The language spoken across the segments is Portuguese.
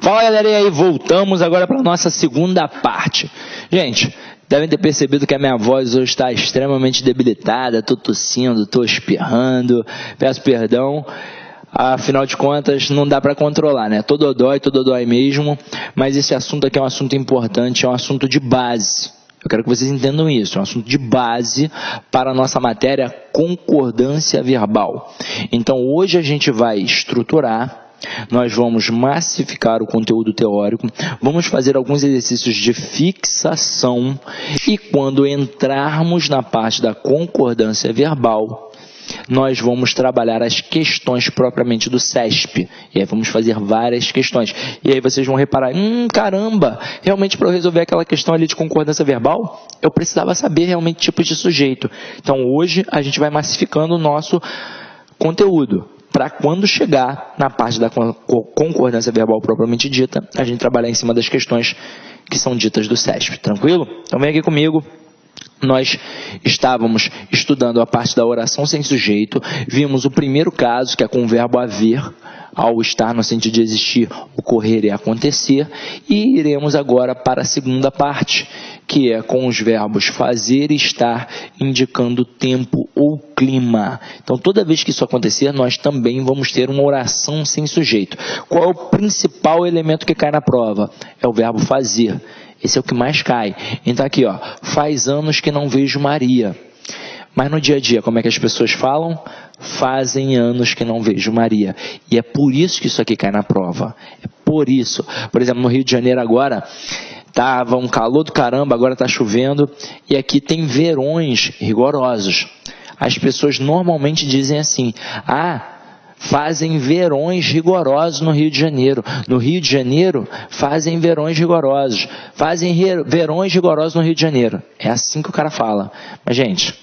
Fala galera, e aí voltamos agora para a nossa segunda parte. Gente, devem ter percebido que a minha voz hoje está extremamente debilitada, estou tossindo, estou espirrando, peço perdão. Afinal de contas, não dá para controlar, né? Todo dói mesmo, mas esse assunto aqui é um assunto importante, é um assunto de base. Eu quero que vocês entendam isso, é um assunto de base para a nossa matéria concordância verbal. Então hoje a gente vai estruturar, nós vamos massificar o conteúdo teórico, vamos fazer alguns exercícios de fixação e quando entrarmos na parte da concordância verbal, nós vamos trabalhar as questões propriamente do CESP. E aí vamos fazer várias questões. E aí vocês vão reparar, caramba, realmente para eu resolver aquela questão ali de concordância verbal, eu precisava saber realmente tipos de sujeito. Então hoje a gente vai massificando o nosso conteúdo, para quando chegar na parte da concordância verbal propriamente dita, a gente trabalhar em cima das questões que são ditas do CESP. Tranquilo? Então vem aqui comigo. Nós estávamos estudando a parte da oração sem sujeito, vimos o primeiro caso, que é com o verbo haver, ao estar no sentido de existir, ocorrer e acontecer, e iremos agora para a segunda parte, que é com os verbos fazer e estar, indicando tempo ou clima. Então, toda vez que isso acontecer, nós também vamos ter uma oração sem sujeito. Qual é o principal elemento que cai na prova? É o verbo fazer. Esse é o que mais cai. Então aqui, ó, faz anos que não vejo Maria. Mas no dia a dia, como é que as pessoas falam? Fazem anos que não vejo Maria. E é por isso que isso aqui cai na prova. É por isso. Por exemplo, no Rio de Janeiro agora, estava um calor do caramba, agora está chovendo. E aqui tem verões rigorosos. As pessoas normalmente dizem assim, fazem verões rigorosos no Rio de Janeiro. No Rio de Janeiro, fazem verões rigorosos. Fazem verões rigorosos no Rio de Janeiro. É assim que o cara fala. Mas, gente,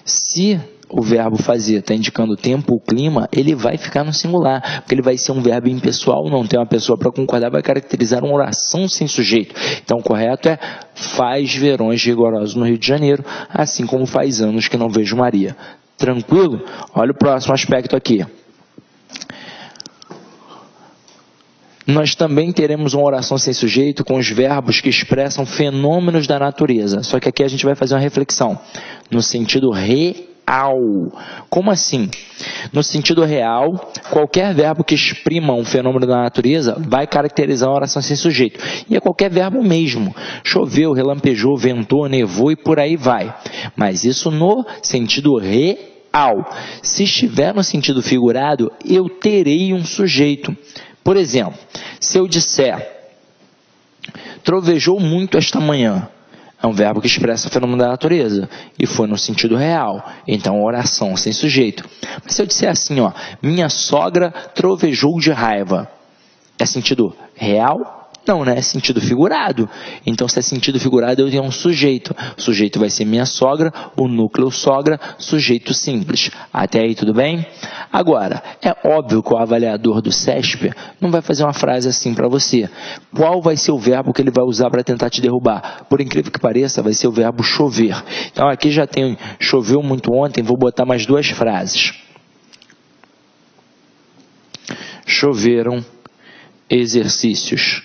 se o verbo fazer está indicando o tempo ou clima, ele vai ficar no singular. Porque ele vai ser um verbo impessoal, não tem uma pessoa para concordar, vai caracterizar uma oração sem sujeito. Então, o correto é faz verões rigorosos no Rio de Janeiro, assim como faz anos que não vejo Maria. Tranquilo? Olha o próximo aspecto aqui. Nós também teremos uma oração sem sujeito com os verbos que expressam fenômenos da natureza. Só que aqui a gente vai fazer uma reflexão no sentido real. Como assim? No sentido real, qualquer verbo que exprima um fenômeno da natureza vai caracterizar uma oração sem sujeito. E é qualquer verbo mesmo. Choveu, relampejou, ventou, nevou e por aí vai. Mas isso no sentido real. Se estiver no sentido figurado, eu terei um sujeito. Por exemplo, se eu disser, trovejou muito esta manhã, é um verbo que expressa o fenômeno da natureza, e foi no sentido real, então oração sem sujeito. Mas se eu disser assim, minha sogra trovejou de raiva, é sentido real? Não, né? É sentido figurado. Então, se é sentido figurado, eu tenho um sujeito. O sujeito vai ser minha sogra, o núcleo sogra, sujeito simples. Até aí, tudo bem? Agora, é óbvio que o avaliador do CESP não vai fazer uma frase assim para você. Qual vai ser o verbo que ele vai usar para tentar te derrubar? Por incrível que pareça, vai ser o verbo chover. Então, aqui já tem choveu muito ontem, vou botar mais duas frases. Choveram exercícios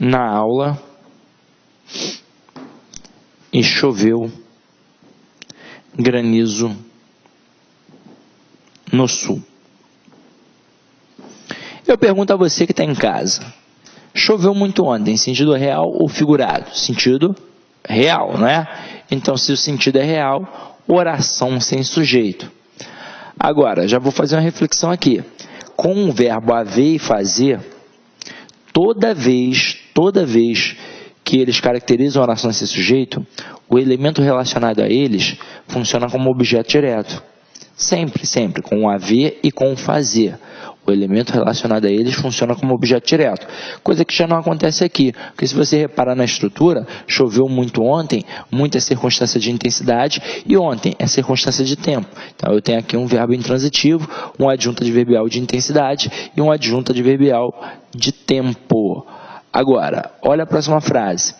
na aula e choveu granizo no sul. Eu pergunto a você que está em casa, choveu muito ontem, sentido real ou figurado? Sentido real, não é? Então, se o sentido é real, oração sem sujeito. Agora, já vou fazer uma reflexão aqui. Com o verbo haver e fazer, toda vez que eles caracterizam a oração sem sujeito, o elemento relacionado a eles funciona como objeto direto. Sempre, com o haver e com o fazer. O elemento relacionado a eles funciona como objeto direto. Coisa que já não acontece aqui. Porque se você reparar na estrutura, choveu muito ontem, muito é circunstância de intensidade, e ontem é circunstância de tempo. Então eu tenho aqui um verbo intransitivo, um adjunto adverbial de intensidade e um adjunto adverbial de tempo. Agora, olha a próxima frase.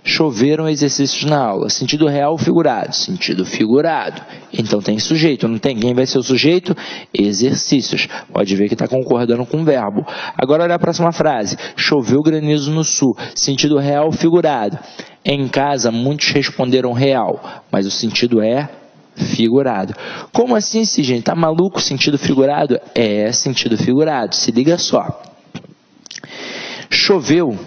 choveram exercícios na aula. Sentido real ou figurado? Sentido figurado. Então tem sujeito, não tem? Quem vai ser o sujeito? Exercícios. Pode ver que está concordando com o verbo. Agora olha a próxima frase. Choveu granizo no sul. Sentido real ou figurado? Em casa, muitos responderam real, mas o sentido é figurado. Como assim, gente? Tá maluco? Sentido figurado? É sentido figurado. Se liga só. Choveu.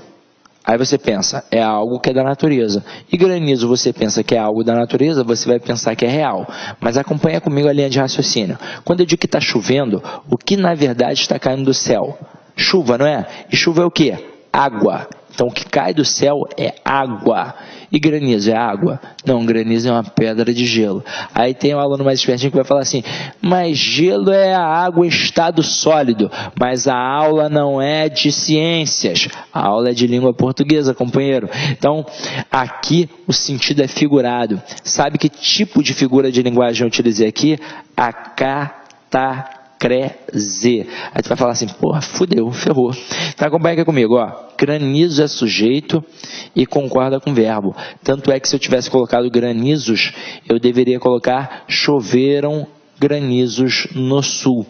Aí você pensa, é algo que é da natureza. E granizo, você pensa que é algo da natureza, você vai pensar que é real. Mas acompanha comigo a linha de raciocínio. Quando eu digo que está chovendo, o que na verdade está caindo do céu? Chuva, não é? E chuva é o quê? Água. Então, o que cai do céu é água. E granizo é água? Não, granizo é uma pedra de gelo. Aí tem um aluno mais espertinho que vai falar assim, mas gelo é a água em estado sólido, mas a aula não é de ciências. A aula é de língua portuguesa, companheiro. Então, aqui o sentido é figurado. Sabe que tipo de figura de linguagem eu utilizei aqui? A catacrese. Aí tu vai falar assim, porra, fudeu, ferrou. Então acompanha aqui comigo, ó. Granizo é sujeito e concorda com o verbo. Tanto é que se eu tivesse colocado granizos, eu deveria colocar choveram granizos no sul.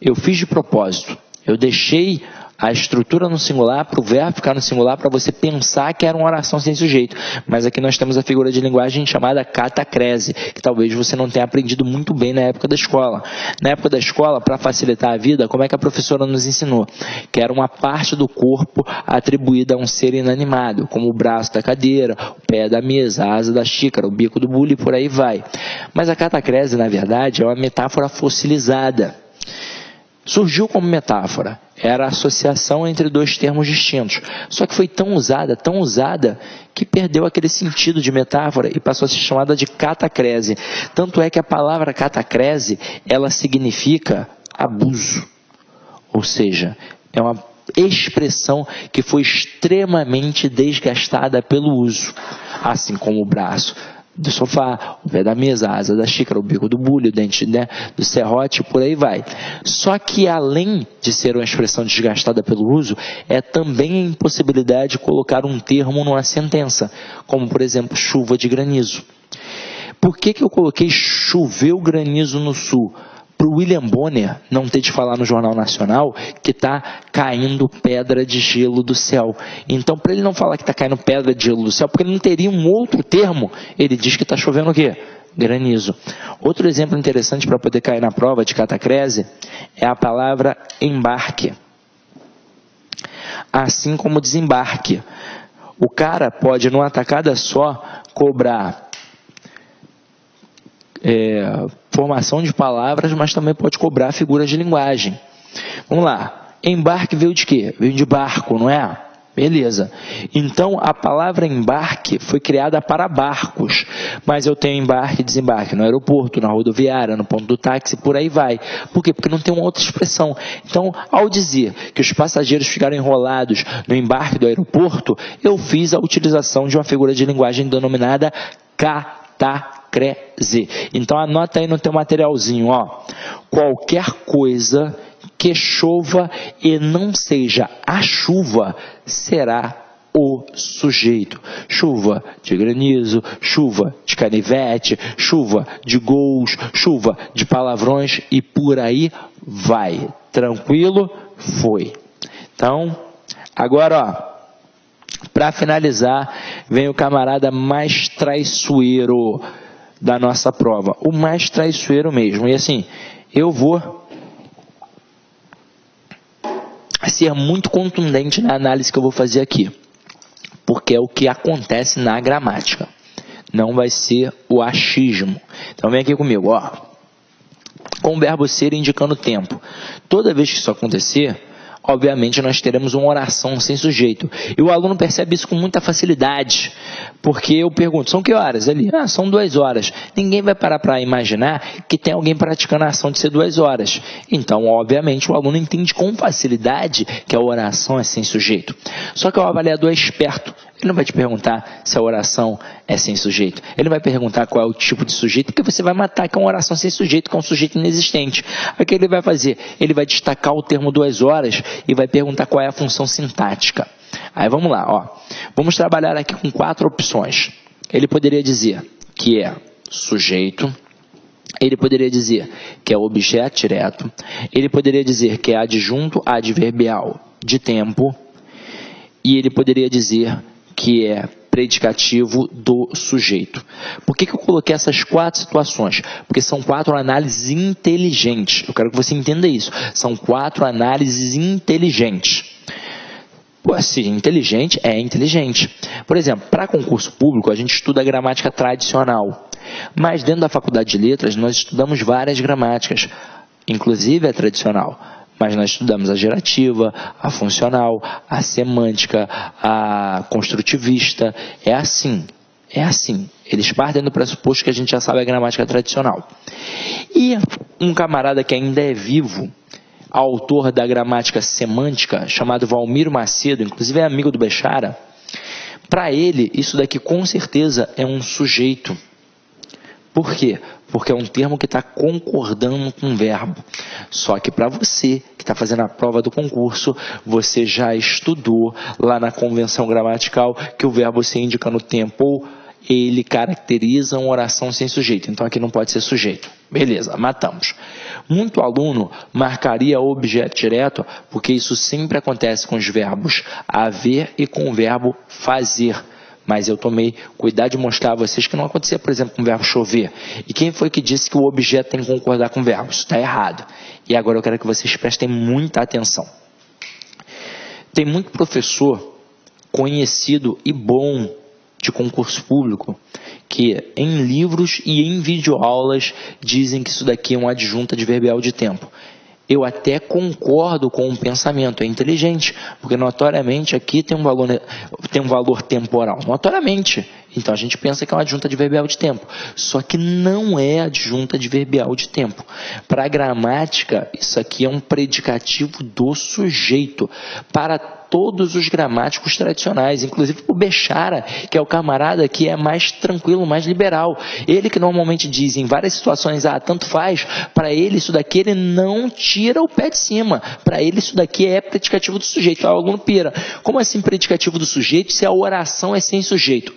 Eu fiz de propósito. Eu deixei a estrutura no singular para o verbo ficar no singular para você pensar que era uma oração sem sujeito. Mas aqui nós temos a figura de linguagem chamada catacrese, que talvez você não tenha aprendido muito bem na época da escola. Na época da escola, para facilitar a vida, como é que a professora nos ensinou? Que era uma parte do corpo atribuída a um ser inanimado, como o braço da cadeira, o pé da mesa, a asa da xícara, o bico do bule e por aí vai. Mas a catacrese, na verdade, é uma metáfora fossilizada. Surgiu como metáfora, era a associação entre dois termos distintos. Só que foi tão usada, que perdeu aquele sentido de metáfora e passou a ser chamada de catacrese. Tanto é que a palavra catacrese, ela significa abuso. Ou seja, é uma expressão que foi extremamente desgastada pelo uso, assim como o braço do sofá, o pé da mesa, a asa da xícara, o bico do bule, o dente, né, do serrote, por aí vai. Só que além de ser uma expressão desgastada pelo uso, é também a impossibilidade de colocar um termo numa sentença, como por exemplo, chuva de granizo. Por que eu coloquei choveu granizo no sul? Para o William Bonner não ter de falar no Jornal Nacional que está caindo pedra de gelo do céu. Então, para ele não falar que está caindo pedra de gelo do céu, porque ele não teria um outro termo, ele diz que está chovendo o quê? Granizo. Outro exemplo interessante para poder cair na prova de catacrese é a palavra embarque. Assim como desembarque. O cara pode, numa tacada só, cobrar formação de palavras, mas também pode cobrar figuras de linguagem. Vamos lá. Embarque veio de quê? Veio de barco, não é? Beleza. Então, a palavra embarque foi criada para barcos. Mas eu tenho embarque e desembarque no aeroporto, na rodoviária, no ponto do táxi, por aí vai. Por quê? Porque não tem uma outra expressão. Então, ao dizer que os passageiros ficaram enrolados no embarque do aeroporto, eu fiz a utilização de uma figura de linguagem denominada catacrese. Então anota aí no teu materialzinho, ó. Qualquer coisa que chova e não seja a chuva será o sujeito. Chuva de granizo, chuva de canivete, chuva de gols, chuva de palavrões e por aí vai. Tranquilo? Foi. Então, agora, ó, para finalizar, vem o camarada mais traiçoeiro da nossa prova, o mais traiçoeiro mesmo. E assim, eu vou ser muito contundente na análise que eu vou fazer aqui, porque é o que acontece na gramática, não vai ser o achismo. Então vem aqui comigo, ó, com o verbo ser indicando o tempo. Toda vez que isso acontecer, obviamente nós teremos uma oração sem sujeito. E o aluno percebe isso com muita facilidade, porque eu pergunto, são que horas? Ele, são 2 horas. Ninguém vai parar para imaginar que tem alguém praticando a ação de ser 2 horas. Então, obviamente, o aluno entende com facilidade que a oração é sem sujeito. Só que o avaliador é esperto. Ele não vai te perguntar se a oração é sem sujeito. Ele vai perguntar qual é o tipo de sujeito, porque você vai matar que é uma oração sem sujeito, que é um sujeito inexistente. Aí o que ele vai fazer? Ele vai destacar o termo 2 horas e vai perguntar qual é a função sintática. Aí vamos lá, ó. Vamos trabalhar aqui com 4 opções. Ele poderia dizer que é sujeito, ele poderia dizer que é objeto direto, ele poderia dizer que é adjunto adverbial de tempo, e ele poderia dizer que é predicativo do sujeito. Por que eu coloquei essas 4 situações? Porque são 4 análises inteligentes. Eu quero que você entenda isso. São 4 análises inteligentes. Pô, se inteligente, é inteligente. Por exemplo, para concurso público, a gente estuda a gramática tradicional. Mas dentro da faculdade de letras, nós estudamos várias gramáticas, inclusive a tradicional. Mas nós estudamos a gerativa, a funcional, a semântica, a construtivista. É assim. Eles partem do pressuposto que a gente já sabe a gramática tradicional. E um camarada que ainda é vivo, autor da gramática semântica, chamado Valmir Macedo, inclusive é amigo do Bechara, para ele, isso daqui com certeza é um sujeito. Por quê? Porque é um termo que está concordando com um verbo. Só que para você, que está fazendo a prova do concurso, você já estudou lá na convenção gramatical que o verbo se indica no tempo ou ele caracteriza uma oração sem sujeito. Então aqui não pode ser sujeito. Beleza, matamos. Muito aluno marcaria objeto direto, porque isso sempre acontece com os verbos haver e com o verbo fazer. Mas eu tomei cuidado de mostrar a vocês que não acontecia, por exemplo, com o verbo chover. E quem foi que disse que o objeto tem que concordar com o verbo? Isso está errado. E agora eu quero que vocês prestem muita atenção. Tem muito professor conhecido e bom de concurso público que em livros e em videoaulas dizem que isso daqui é um adjunto adverbial de tempo. Eu até concordo com o pensamento, é inteligente, porque notoriamente aqui tem um valor temporal, notoriamente. Então a gente pensa que é uma adjunta adverbial de tempo, só que não é adjunta adverbial de tempo. Para a gramática, isso aqui é um predicativo do sujeito, para todos os gramáticos tradicionais, inclusive o Bechara, que é o camarada que é mais tranquilo, mais liberal. Ele que normalmente diz em várias situações, tanto faz, para ele isso daqui ele não tira o pé de cima. Para ele isso daqui é predicativo do sujeito. Aí o aluno pira. Como assim predicativo do sujeito se a oração é sem sujeito?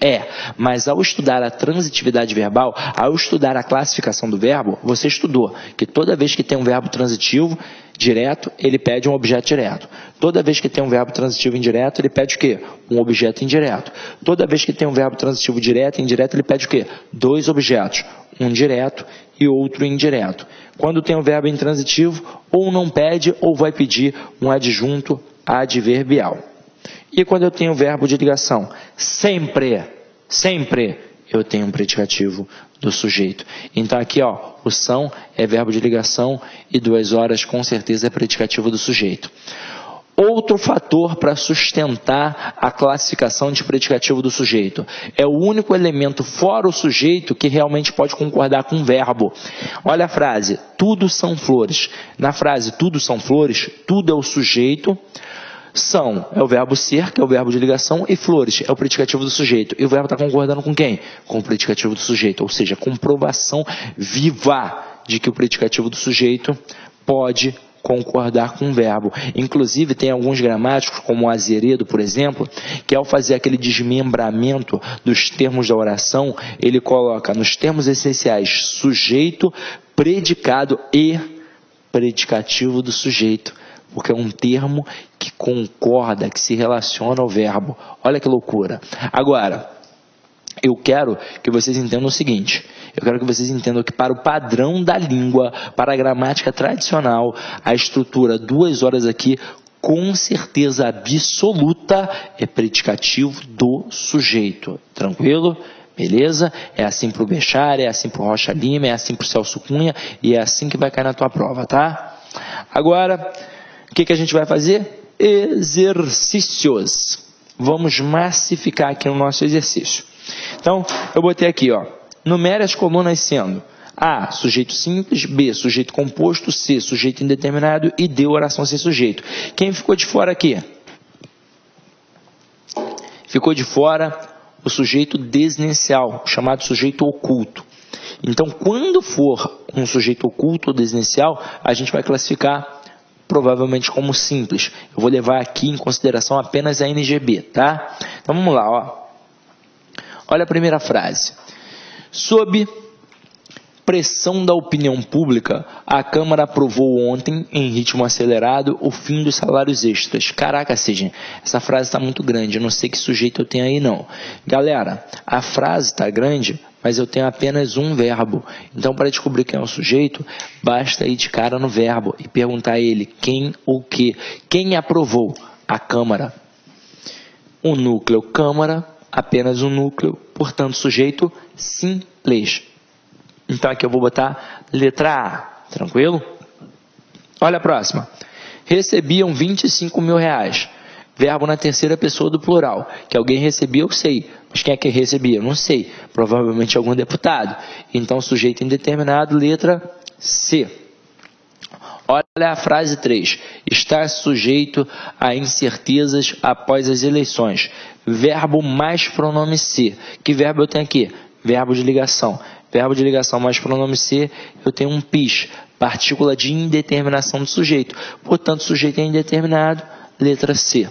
Mas ao estudar a transitividade verbal, ao estudar a classificação do verbo, você estudou que toda vez que tem um verbo transitivo direto, ele pede um objeto direto. Toda vez que tem um verbo transitivo indireto, ele pede o quê? Um objeto indireto. Toda vez que tem um verbo transitivo direto e indireto, ele pede o quê? 2 objetos, um direto e outro indireto. Quando tem um verbo intransitivo, ou não pede ou vai pedir um adjunto adverbial. E quando eu tenho verbo de ligação? Sempre eu tenho um predicativo do sujeito. Então aqui, o são é verbo de ligação e 2 horas com certeza é predicativo do sujeito. Outro fator para sustentar a classificação de predicativo do sujeito. É o único elemento fora o sujeito que realmente pode concordar com o verbo. Olha a frase, tudo são flores. Na frase, tudo são flores, tudo é o sujeito. São é o verbo ser, que é o verbo de ligação, e flores é o predicativo do sujeito. E o verbo está concordando com quem? Com o predicativo do sujeito. Ou seja, comprovação viva de que o predicativo do sujeito pode concordar com o verbo. Inclusive, tem alguns gramáticos, como o Azeredo, por exemplo, que ao fazer aquele desmembramento dos termos da oração, ele coloca nos termos essenciais sujeito, predicado e predicativo do sujeito. Porque é um termo que concorda, que se relaciona ao verbo. Olha que loucura. Agora, eu quero que vocês entendam o seguinte. Eu quero que vocês entendam que para o padrão da língua, para a gramática tradicional, a estrutura 2 horas aqui, com certeza absoluta, é predicativo do sujeito. Tranquilo? Beleza? É assim para o Bechara, é assim para o Rocha Lima, é assim para o Celso Cunha, e é assim que vai cair na tua prova, tá? Agora, o que a gente vai fazer? Exercícios. Vamos massificar aqui no nosso exercício. Então, eu botei aqui, numere as colunas sendo A, sujeito simples, B, sujeito composto, C, sujeito indeterminado e D, oração sem sujeito. Quem ficou de fora aqui? Ficou de fora o sujeito desinencial, chamado sujeito oculto. Então, quando for um sujeito oculto ou desinencial, a gente vai classificar provavelmente como simples. Eu vou levar aqui em consideração apenas a NGB, tá? Então vamos lá, ó. Olha a primeira frase. Sob pressão da opinião pública, a Câmara aprovou ontem, em ritmo acelerado, o fim dos salários extras. Caraca, Sidney, essa frase está muito grande, eu não sei que sujeito eu tenho aí não. Galera, a frase está grande, mas eu tenho apenas um verbo. Então, para descobrir quem é o sujeito, basta ir de cara no verbo e perguntar a ele quem ou que. Quem aprovou? A Câmara. O núcleo Câmara, apenas um núcleo, portanto, sujeito simples. Então, aqui eu vou botar letra A, tranquilo? Olha a próxima. Recebiam 25 mil reais. Verbo na terceira pessoa do plural. Que alguém recebia, eu sei. Mas quem é que recebia? Eu não sei. Provavelmente algum deputado. Então, sujeito indeterminado, letra C. Olha a frase 3. Está sujeito a incertezas após as eleições. Verbo mais pronome ser. Que verbo eu tenho aqui? Verbo de ligação. Verbo de ligação mais pronome ser, eu tenho um PIS, partícula de indeterminação do sujeito. Portanto, sujeito é indeterminado, letra C.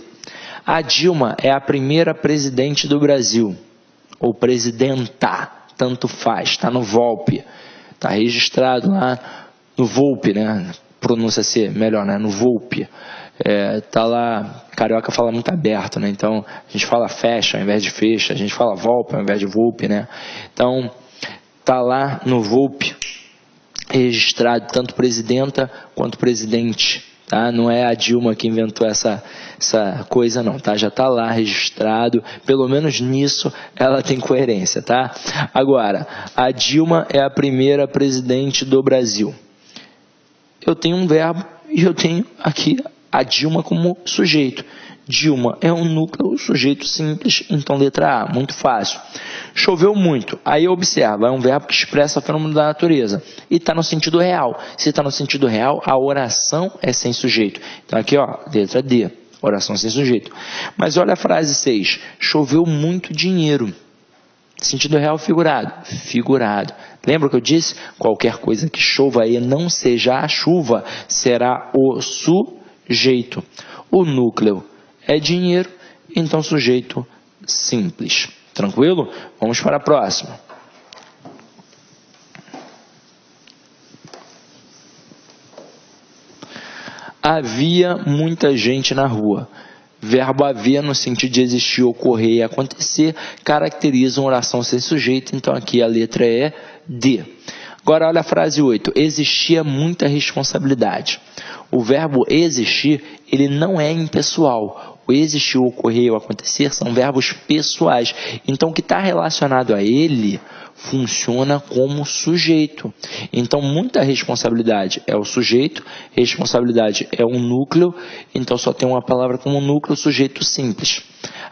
A Dilma é a primeira presidente do Brasil. Ou presidenta, tanto faz, está no VOLP. Está registrado lá no VOLP, né? Pronúncia C, melhor, né? No VOLP. Tá lá, carioca fala muito aberto, né? Então, a gente fala fecha ao invés de fecha, a gente fala VOLP ao invés de VOLP, né? Então, tá lá no VOLP, registrado tanto presidenta quanto presidente, tá? Não é a Dilma que inventou essa coisa não, tá? Já tá lá registrado, pelo menos nisso ela tem coerência, tá? Agora, a Dilma é a primeira presidente do Brasil. Eu tenho um verbo e eu tenho aqui a Dilma como sujeito. Dilma é um núcleo, sujeito simples, então letra A, muito fácil. Choveu muito, aí observa, é um verbo que expressa o fenômeno da natureza e está no sentido real. Se está no sentido real, a oração é sem sujeito. Então aqui, ó, letra D, oração sem sujeito. Mas olha a frase 6, choveu muito dinheiro. Sentido real figurado? Figurado. Lembra que eu disse? Qualquer coisa que chova e não seja a chuva, será o sujeito. O núcleo é dinheiro, então sujeito simples. Tranquilo? Vamos para a próxima. Havia muita gente na rua. Verbo haver no sentido de existir, ocorrer e acontecer, caracteriza uma oração sem sujeito, então aqui a letra é D. Agora olha a frase 8, existia muita responsabilidade. O verbo existir, ele não é impessoal. O existir, o ocorrer e o acontecer são verbos pessoais. Então o que está relacionado a ele funciona como sujeito. Então muita responsabilidade é o sujeito, responsabilidade é um núcleo, então só tem uma palavra como núcleo, sujeito simples.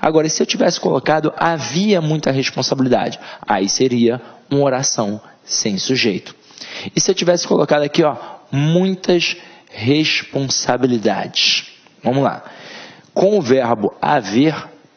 Agora, se eu tivesse colocado havia muita responsabilidade, aí seria uma oração sem sujeito. E se eu tivesse colocado aqui, ó, muitas responsabilidades. Vamos lá. Com o verbo haver,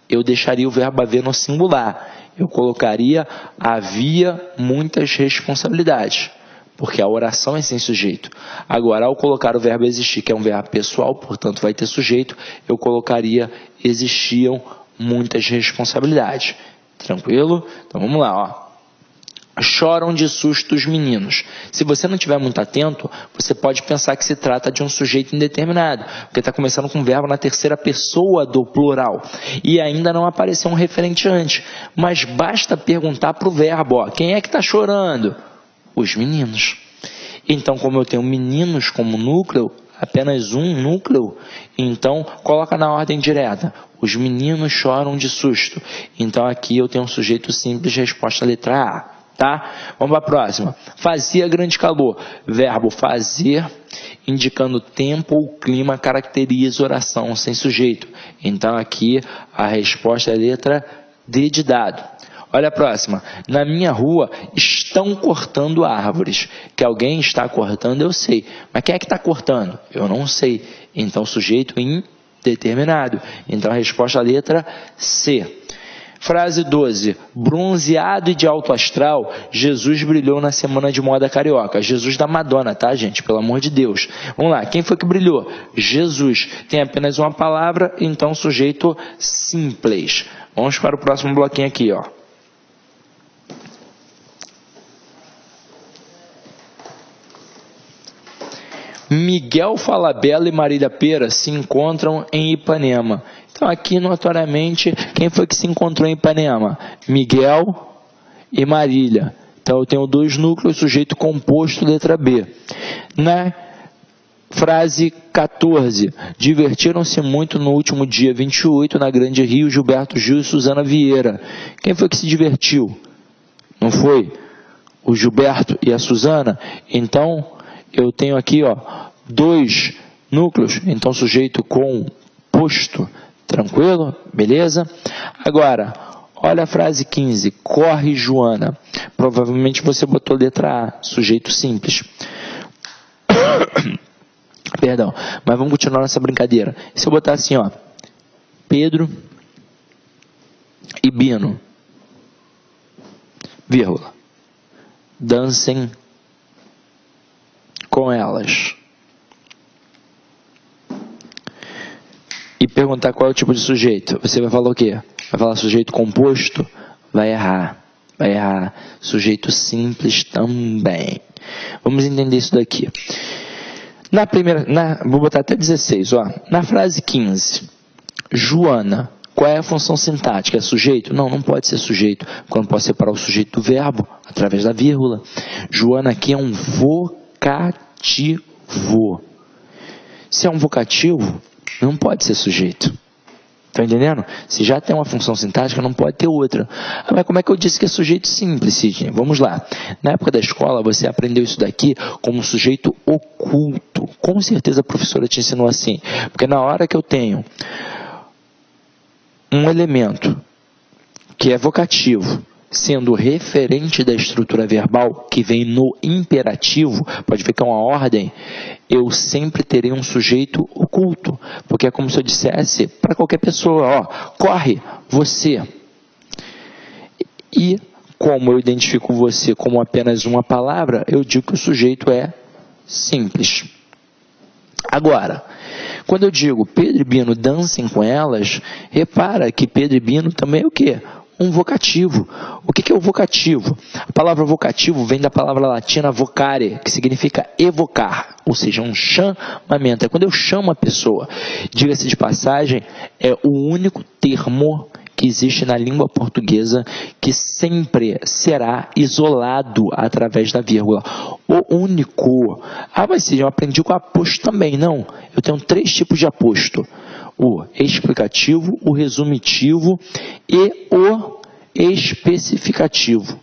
eu deixaria o verbo haver no singular. Eu colocaria havia muitas responsabilidades, porque a oração é sem sujeito. Agora, ao colocar o verbo existir, que é um verbo pessoal, portanto vai ter sujeito, eu colocaria existiam muitas responsabilidades. Tranquilo? Então vamos lá, ó. Choram de susto os meninos. Se você não estiver muito atento, você pode pensar que se trata de um sujeito indeterminado, porque está começando com um verbo na terceira pessoa do plural. E ainda não apareceu um referente antes. Mas basta perguntar para o verbo, ó, quem é que está chorando? Os meninos. Então, como eu tenho meninos como núcleo, apenas um núcleo, então coloca na ordem direta. Os meninos choram de susto. Então, aqui eu tenho um sujeito simples, resposta letra A. Tá? Vamos para a próxima. Fazia grande calor. Verbo fazer, indicando tempo ou clima, caracteriza oração sem sujeito. Então aqui a resposta é a letra D de dado. Olha a próxima. Na minha rua estão cortando árvores. Que alguém está cortando, eu sei. Mas quem é que está cortando? Eu não sei. Então sujeito indeterminado. Então a resposta é a letra C. Frase 12. Bronzeado e de alto astral, Jesus brilhou na semana de moda carioca. Jesus da Madonna, tá, gente? Pelo amor de Deus. Vamos lá, quem foi que brilhou? Jesus. Tem apenas uma palavra, então sujeito simples. Vamos para o próximo bloquinho aqui, ó. Miguel Falabella e Marília Pera se encontram em Ipanema. Então aqui notoriamente, quem foi que se encontrou em Ipanema? Miguel e Marília. Então eu tenho dois núcleos, sujeito composto, letra B. Na frase 14, divertiram-se muito no último dia 28 na Grande Rio, Gilberto Gil e Suzana Vieira. Quem foi que se divertiu? Não foi o Gilberto e a Suzana? Então eu tenho aqui, ó, dois núcleos, então sujeito composto. Tranquilo? Beleza? Agora, olha a frase 15. Corre, Joana. Provavelmente você botou letra A, sujeito simples. Perdão, mas vamos continuar nessa brincadeira. Se eu botar assim, ó, Pedro e Bino, vírgula, dancem com elas. E perguntar qual é o tipo de sujeito. Você vai falar o quê? Vai falar sujeito composto? Vai errar. Vai errar. Sujeito simples também. Vamos entender isso daqui. Na primeira, vou botar até 16, ó. Na frase 15, Joana, qual é a função sintática? É sujeito? Não, não pode ser sujeito, porque eu não posso separar o sujeito do verbo através da vírgula. Joana aqui é um vocativo. Se é um vocativo, não pode ser sujeito. Está entendendo? Se já tem uma função sintática, não pode ter outra. Ah, mas como é que eu disse que é sujeito simples, Sidney? Vamos lá. Na época da escola, você aprendeu isso daqui como sujeito oculto. Com certeza a professora te ensinou assim. Porque na hora que eu tenho um elemento que é vocativo, sendo referente da estrutura verbal, que vem no imperativo, pode ver que é uma ordem, eu sempre terei um sujeito oculto, porque é como se eu dissesse para qualquer pessoa, ó, corre, você. E como eu identifico você como apenas uma palavra, eu digo que o sujeito é simples. Agora, quando eu digo Pedro e Bino dancem com elas, repara que Pedro e Bino também é o quê? Um vocativo. O que é o vocativo? A palavra vocativo vem da palavra latina vocare, que significa evocar, ou seja, um chamamento. É quando eu chamo a pessoa. Diga-se de passagem, é o único termo que existe na língua portuguesa que sempre será isolado através da vírgula. O único. Ah, mas sim, eu aprendi com aposto também. Não, eu tenho 3 tipos de aposto. O explicativo, o resumitivo e o especificativo.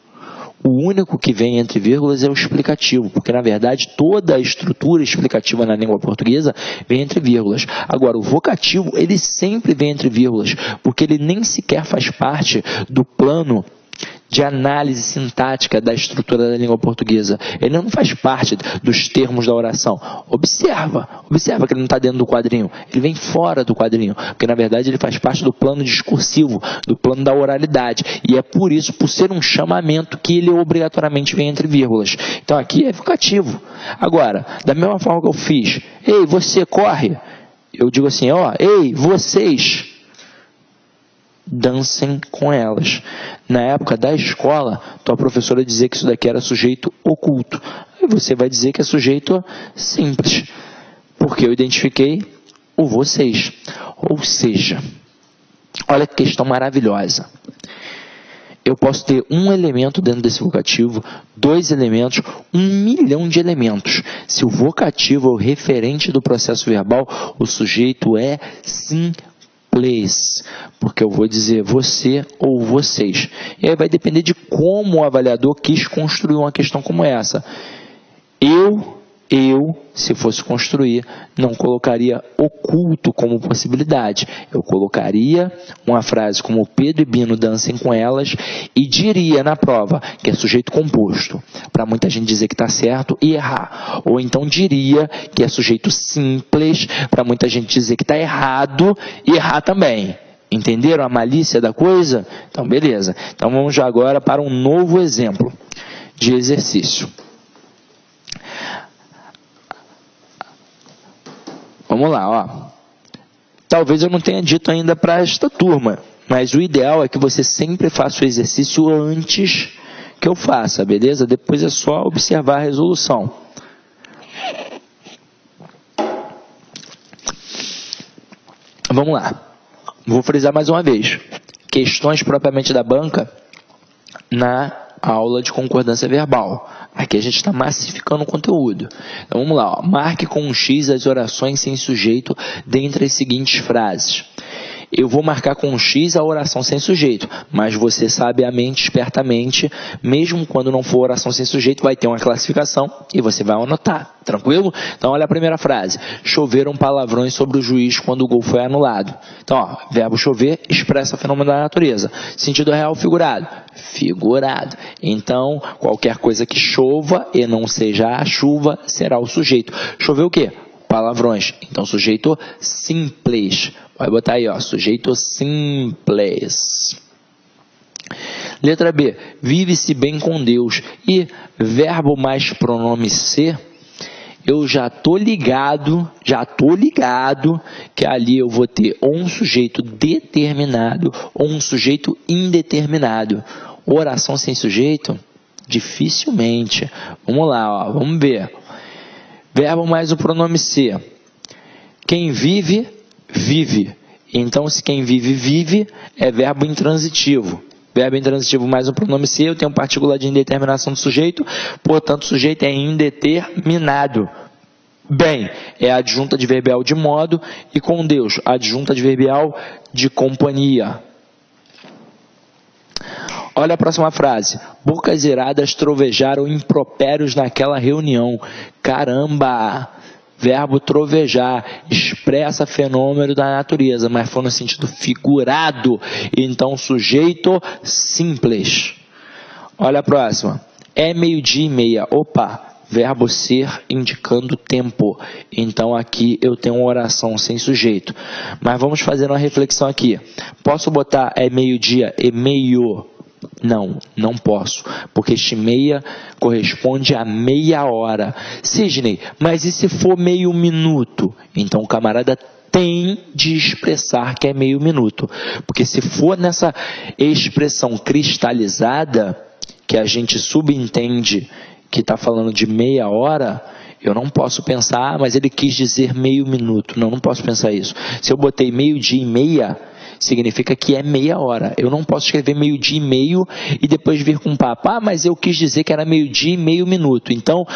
O único que vem entre vírgulas é o explicativo, porque na verdade toda a estrutura explicativa na língua portuguesa vem entre vírgulas. Agora, o vocativo, ele sempre vem entre vírgulas, porque ele nem sequer faz parte do plano de análise sintática da estrutura da língua portuguesa. Ele não faz parte dos termos da oração. Observa que ele não está dentro do quadrinho. Ele vem fora do quadrinho, porque na verdade ele faz parte do plano discursivo, do plano da oralidade. E é por isso, por ser um chamamento, que ele obrigatoriamente vem entre vírgulas. Então aqui é vocativo. Agora, da mesma forma que eu fiz, ei, você corre, eu digo assim, ó, ei, vocês dancem com elas. Na época da escola, tua professora dizia que isso daqui era sujeito oculto. Aí você vai dizer que é sujeito simples, porque eu identifiquei o vocês. Ou seja, olha que questão maravilhosa. Eu posso ter um elemento dentro desse vocativo, 2 elementos, 1 milhão de elementos. Se o vocativo é o referente do processo verbal, o sujeito é simples, porque eu vou dizer você ou vocês. E aí vai depender de como o avaliador quis construir uma questão como essa. Eu, se fosse construir, não colocaria oculto como possibilidade. Eu colocaria uma frase como Pedro e Bino dancem com elas e diria na prova que é sujeito composto, para muita gente dizer que está certo e errar. Ou então diria que é sujeito simples, para muita gente dizer que está errado e errar também. Entenderam a malícia da coisa? Então, beleza. Então, vamos já agora para um novo exemplo de exercício. Vamos lá, ó. Talvez eu não tenha dito ainda para esta turma, mas o ideal é que você sempre faça o exercício antes que eu faça, beleza? Depois é só observar a resolução. Vamos lá. Vou frisar mais uma vez. Questões propriamente da banca na aula de concordância verbal. Aqui a gente está massificando o conteúdo. Então vamos lá. Ó. Marque com um X as orações sem sujeito dentre as seguintes frases. Eu vou marcar com um X a oração sem sujeito, mas você sabiamente, espertamente, mesmo quando não for oração sem sujeito, vai ter uma classificação e você vai anotar. Tranquilo? Então, olha a primeira frase. Choveram palavrões sobre o juiz quando o gol foi anulado. Então, ó, verbo chover expressa fenômeno da natureza. Sentido real, figurado? Figurado. Então, qualquer coisa que chova e não seja a chuva, será o sujeito. Choveu o quê? Palavrões. Então, sujeito simples. Vai botar aí, ó, sujeito simples. Letra B. Vive-se bem com Deus. E verbo mais pronome ser, eu já tô ligado que ali eu vou ter ou um sujeito determinado ou um sujeito indeterminado. Oração sem sujeito? Dificilmente. Vamos lá, ó, vamos ver. Verbo mais o pronome ser. Quem vive, vive. Então, se quem vive, vive, é verbo intransitivo. Verbo intransitivo mais o pronome ser, eu tenho partícula de indeterminação do sujeito, portanto, o sujeito é indeterminado. Bem, é adjunta adverbial de modo, e com Deus, adjunta adverbial de companhia. Olha a próxima frase. Bocas iradas trovejaram impropérios naquela reunião. Caramba! Verbo trovejar expressa fenômeno da natureza, mas foi no sentido figurado. Então, sujeito simples. Olha a próxima. É meio-dia e meia. Opa! Verbo ser indicando tempo. Então, aqui eu tenho uma oração sem sujeito. Mas vamos fazer uma reflexão aqui. Posso botar é meio-dia e meio? Não, não posso, porque este meia corresponde a meia hora. Sidney, mas e se for meio minuto? Então o camarada tem de expressar que é meio minuto, porque se for nessa expressão cristalizada, que a gente subentende que está falando de meia hora, eu não posso pensar, mas ele quis dizer meio minuto. Não, não posso pensar isso. Se eu botei meio-dia e meia, significa que é meia hora. Eu não posso escrever meio-dia e meio e depois vir com um papo. Ah, mas eu quis dizer que era meio-dia e meio minuto. Então,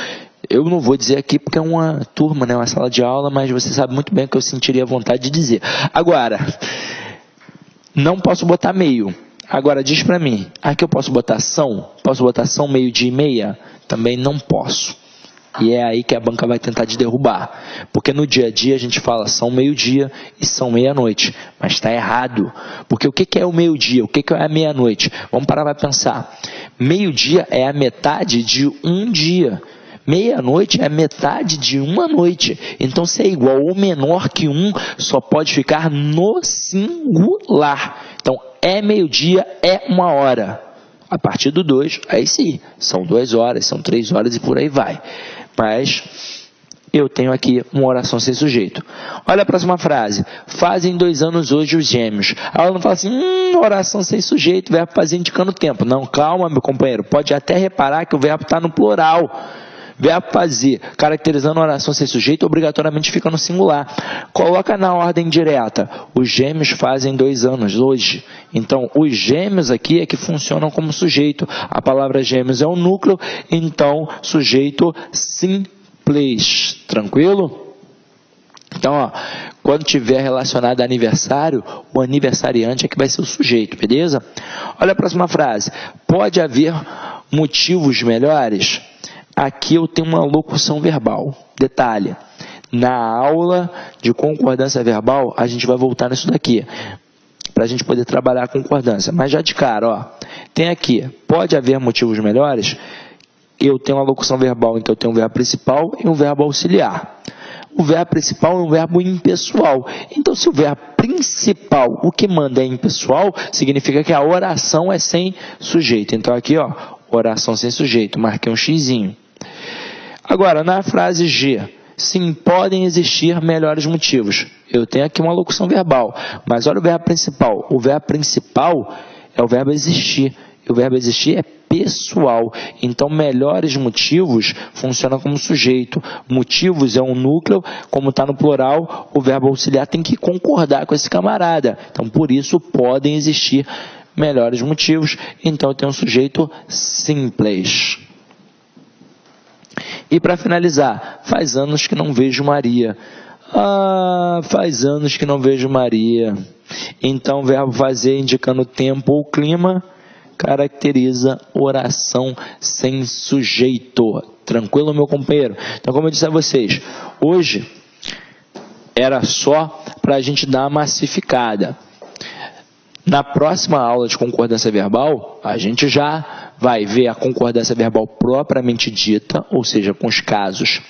eu não vou dizer aqui porque é uma turma, né, uma sala de aula, mas você sabe muito bem que eu sentiria vontade de dizer. Agora, não posso botar meio. Agora, diz pra mim, aqui eu posso botar são? Posso botar são meio-dia e meia? Também não posso. E é aí que a banca vai tentar te derrubar. Porque no dia a dia a gente fala são meio-dia e são meia-noite. Mas está errado. Porque o que é o meio-dia? O que é a meia-noite? Vamos parar para pensar. Meio-dia é a metade de um dia. Meia-noite é a metade de uma noite. Então, se é igual ou menor que um, só pode ficar no singular. Então, é meio-dia, é uma hora. A partir do 2, aí sim, são 2 horas, são 3 horas e por aí vai. Mas eu tenho aqui uma oração sem sujeito. Olha a próxima frase. Fazem 2 anos hoje os gêmeos. A aula não fala assim, oração sem sujeito, verbo fazer indicando tempo. Não, calma, meu companheiro. Pode até reparar que o verbo está no plural. Verbo fazer, caracterizando a oração sem sujeito, obrigatoriamente fica no singular. Coloca na ordem direta. Os gêmeos fazem 2 anos hoje. Então, os gêmeos aqui é que funcionam como sujeito. A palavra gêmeos é o núcleo, então, sujeito simples. Tranquilo? Então, ó, quando tiver relacionado a aniversário, o aniversariante é que vai ser o sujeito, beleza? Olha a próxima frase. Pode haver motivos melhores? Aqui eu tenho uma locução verbal. Detalhe, na aula de concordância verbal, a gente vai voltar nisso daqui, para a gente poder trabalhar a concordância. Mas já de cara, ó, tem aqui, pode haver motivos melhores? Eu tenho uma locução verbal, então eu tenho um verbo principal e um verbo auxiliar. O verbo principal é um verbo impessoal. Então, se o verbo principal, o que manda é impessoal, significa que a oração é sem sujeito. Então, aqui, ó, oração sem sujeito. Marquei um xizinho. Agora, na frase G, sim, podem existir melhores motivos. Eu tenho aqui uma locução verbal, mas olha o verbo principal. O verbo principal é o verbo existir. E o verbo existir é pessoal. Então, melhores motivos funciona como sujeito. Motivos é um núcleo, como está no plural, o verbo auxiliar tem que concordar com esse camarada. Então, por isso, podem existir melhores motivos. Então, eu tenho um sujeito simples. E para finalizar, faz anos que não vejo Maria. Ah, faz anos que não vejo Maria. Então, o verbo fazer indicando tempo ou clima caracteriza oração sem sujeito. Tranquilo, meu companheiro? Então, como eu disse a vocês, hoje era só para a gente dar uma massificada. Na próxima aula de concordância verbal, a gente já vai ver a concordância verbal propriamente dita, ou seja, com os casos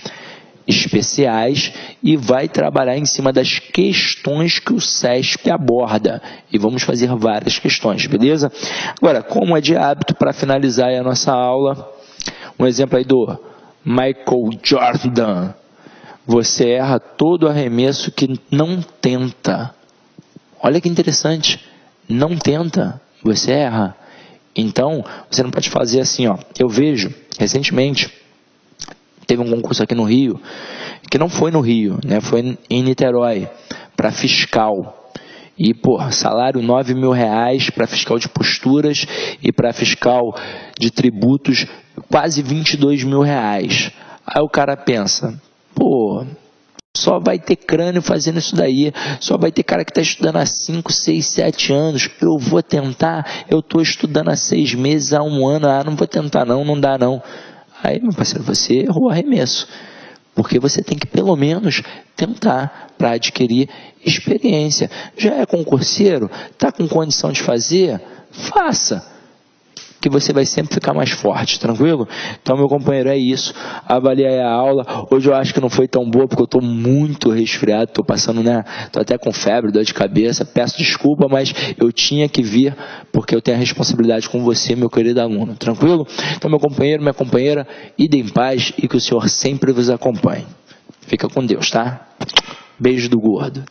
especiais, e vai trabalhar em cima das questões que o SESP aborda. E vamos fazer várias questões, beleza? Agora, como é de hábito, para finalizar a nossa aula, um exemplo aí do Michael Jordan. Você erra todo arremesso que não tenta. Olha que interessante. Não tenta, você erra. Então, você não pode fazer assim, ó. Eu vejo, recentemente, teve um concurso aqui no Rio, que não foi no Rio, né? Foi em Niterói, para fiscal. E, salário R$9.000 para fiscal de posturas e para fiscal de tributos, quase R$22.000. Aí o cara pensa, só vai ter crânio fazendo isso daí, só vai ter cara que está estudando há 5, 6, 7 anos, eu vou tentar, eu estou estudando há 6 meses, há 1 ano, não vou tentar não, não dá não. Aí, meu parceiro, você errou o arremesso, porque você tem que pelo menos tentar para adquirir experiência. Já é concurseiro, está com condição de fazer? Faça, que você vai sempre ficar mais forte, tranquilo? Então, meu companheiro, é isso. Avalie aí a aula. Hoje eu acho que não foi tão boa, porque eu estou muito resfriado, estou passando, estou até com febre, dor de cabeça. Peço desculpa, mas eu tinha que vir, porque eu tenho a responsabilidade com você, meu querido aluno, tranquilo? Então, meu companheiro, minha companheira, idem em paz e que o Senhor sempre vos acompanhe. Fica com Deus, tá? Beijo do gordo.